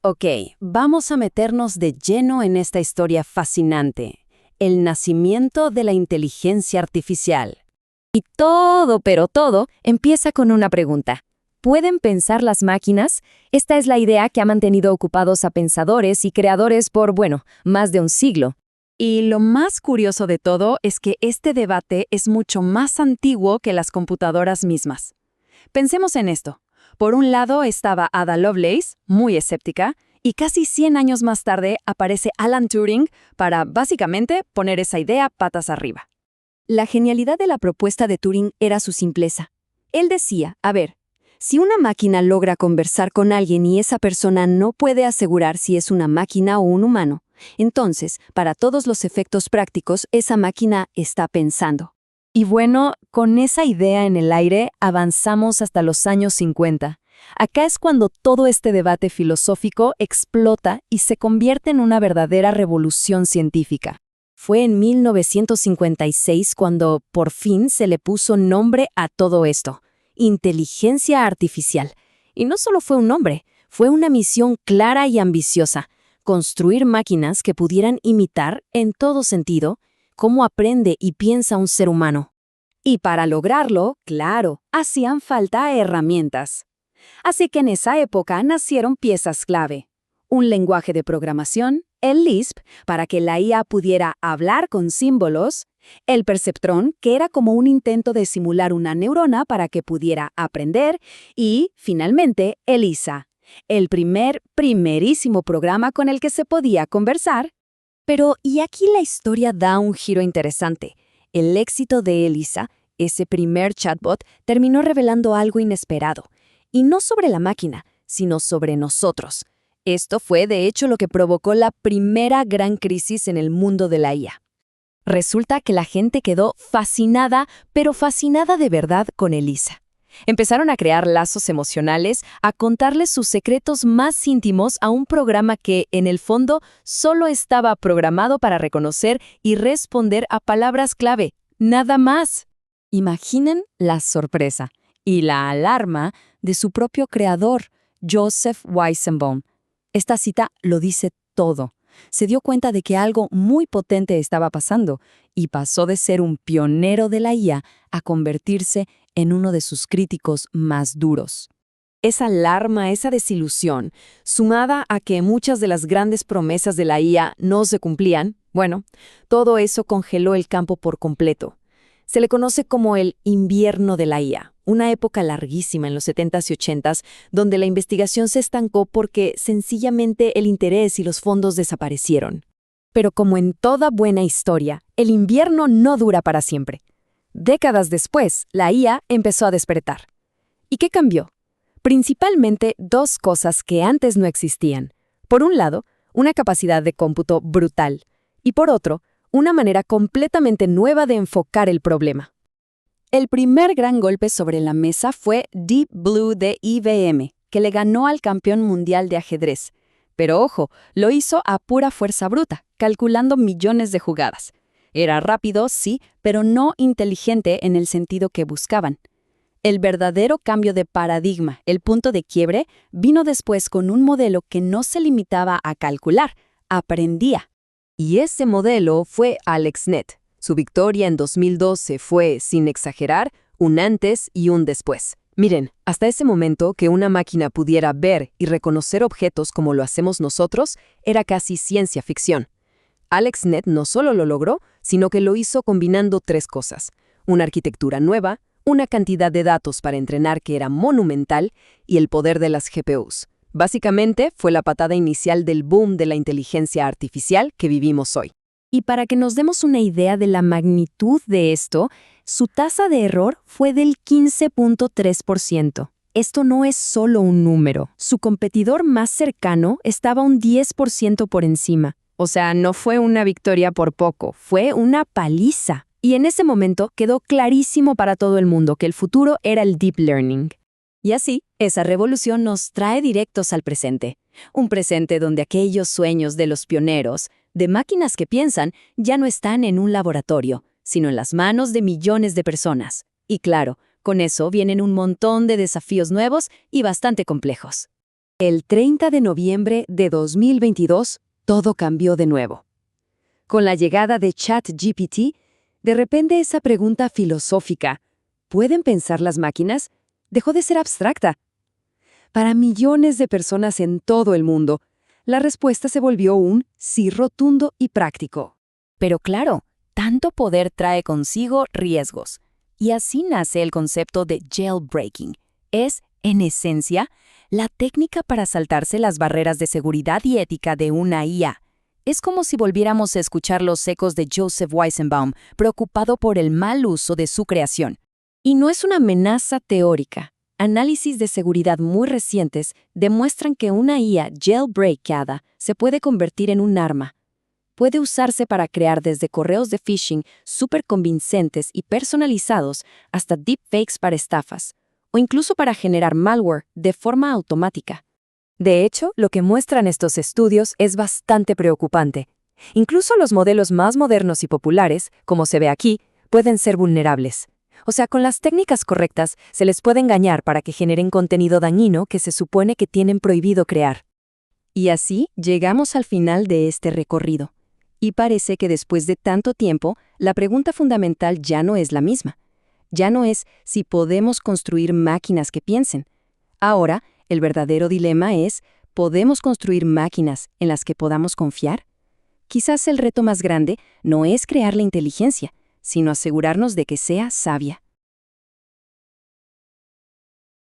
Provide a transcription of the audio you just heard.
Ok, vamos a meternos de lleno en esta historia fascinante, el nacimiento de la inteligencia artificial. Y todo, pero todo, empieza con una pregunta. ¿Pueden pensar las máquinas? Esta es la idea que ha mantenido ocupados a pensadores y creadores por, bueno, más de un siglo. Y lo más curioso de todo es que este debate es mucho más antiguo que las computadoras mismas. Pensemos en esto. Por un lado estaba Ada Lovelace, muy escéptica, y casi 100 años más tarde aparece Alan Turing para, básicamente, poner esa idea patas arriba. La genialidad de la propuesta de Turing era su simpleza. Él decía, a ver, si una máquina logra conversar con alguien y esa persona no puede asegurar si es una máquina o un humano, entonces, para todos los efectos prácticos, esa máquina está pensando. Y bueno, con esa idea en el aire, avanzamos hasta los años 50. Acá es cuando todo este debate filosófico explota y se convierte en una verdadera revolución científica. Fue en 1956 cuando, por fin, se le puso nombre a todo esto: inteligencia artificial. Y no solo fue un nombre, fue una misión clara y ambiciosa: construir máquinas que pudieran imitar, en todo sentido, cómo aprende y piensa un ser humano. Y para lograrlo, claro, hacían falta herramientas. Así que en esa época nacieron piezas clave: un lenguaje de programación, el Lisp, para que la IA pudiera hablar con símbolos; el perceptrón, que era como un intento de simular una neurona para que pudiera aprender; y, finalmente, ELIZA, el primerísimo programa con el que se podía conversar. Pero, y aquí la historia da un giro interesante. El éxito de ELIZA, ese primer chatbot, terminó revelando algo inesperado. Y no sobre la máquina, sino sobre nosotros. Esto fue, de hecho, lo que provocó la primera gran crisis en el mundo de la IA. Resulta que la gente quedó fascinada, pero fascinada de verdad con ELIZA. Empezaron a crear lazos emocionales, a contarles sus secretos más íntimos a un programa que, en el fondo, solo estaba programado para reconocer y responder a palabras clave. ¡Nada más! Imaginen la sorpresa y la alarma de su propio creador, Joseph Weizenbaum. Esta cita lo dice todo. Se dio cuenta de que algo muy potente estaba pasando y pasó de ser un pionero de la IA a convertirse en uno de sus críticos más duros. Esa alarma, esa desilusión, sumada a que muchas de las grandes promesas de la IA no se cumplían, bueno, todo eso congeló el campo por completo. Se le conoce como el invierno de la IA, una época larguísima en los 70s y 80s, donde la investigación se estancó porque sencillamente el interés y los fondos desaparecieron. Pero como en toda buena historia, el invierno no dura para siempre. Décadas después, la IA empezó a despertar. ¿Y qué cambió? Principalmente dos cosas que antes no existían. Por un lado, una capacidad de cómputo brutal, y por otro, una manera completamente nueva de enfocar el problema. El primer gran golpe sobre la mesa fue Deep Blue de IBM, que le ganó al campeón mundial de ajedrez. Pero ojo, lo hizo a pura fuerza bruta, calculando millones de jugadas. Era rápido, sí, pero no inteligente en el sentido que buscaban. El verdadero cambio de paradigma, el punto de quiebre, vino después con un modelo que no se limitaba a calcular, aprendía. Y ese modelo fue AlexNet. Su victoria en 2012 fue, sin exagerar, un antes y un después. Miren, hasta ese momento que una máquina pudiera ver y reconocer objetos como lo hacemos nosotros, era casi ciencia ficción. AlexNet no solo lo logró, sino que lo hizo combinando tres cosas: una arquitectura nueva, una cantidad de datos para entrenar que era monumental y el poder de las GPUs. Básicamente, fue la patada inicial del boom de la inteligencia artificial que vivimos hoy. Y para que nos demos una idea de la magnitud de esto, su tasa de error fue del 15.3%. Esto no es solo un número. Su competidor más cercano estaba un 10% por encima. O sea, no fue una victoria por poco, fue una paliza. Y en ese momento quedó clarísimo para todo el mundo que el futuro era el deep learning. Y así, esa revolución nos trae directos al presente. Un presente donde aquellos sueños de los pioneros, de máquinas que piensan, ya no están en un laboratorio, sino en las manos de millones de personas. Y claro, con eso vienen un montón de desafíos nuevos y bastante complejos. El 30 de noviembre de 2022, todo cambió de nuevo. Con la llegada de ChatGPT, de repente esa pregunta filosófica, ¿pueden pensar las máquinas?, dejó de ser abstracta. Para millones de personas en todo el mundo, la respuesta se volvió un sí rotundo y práctico. Pero claro, tanto poder trae consigo riesgos. Y así nace el concepto de jailbreaking. Es, en esencia, la técnica para saltarse las barreras de seguridad y ética de una IA. Es como si volviéramos a escuchar los ecos de Joseph Weizenbaum, preocupado por el mal uso de su creación. Y no es una amenaza teórica. Análisis de seguridad muy recientes demuestran que una IA jailbreakada se puede convertir en un arma. Puede usarse para crear desde correos de phishing súper convincentes y personalizados hasta deepfakes para estafas, o incluso para generar malware de forma automática. De hecho, lo que muestran estos estudios es bastante preocupante. Incluso los modelos más modernos y populares, como se ve aquí, pueden ser vulnerables. O sea, con las técnicas correctas, se les puede engañar para que generen contenido dañino que se supone que tienen prohibido crear. Y así llegamos al final de este recorrido. Y parece que después de tanto tiempo, la pregunta fundamental ya no es la misma. Ya no es si podemos construir máquinas que piensen. Ahora, el verdadero dilema es, ¿podemos construir máquinas en las que podamos confiar? Quizás el reto más grande no es crear la inteligencia, sino asegurarnos de que sea sabia.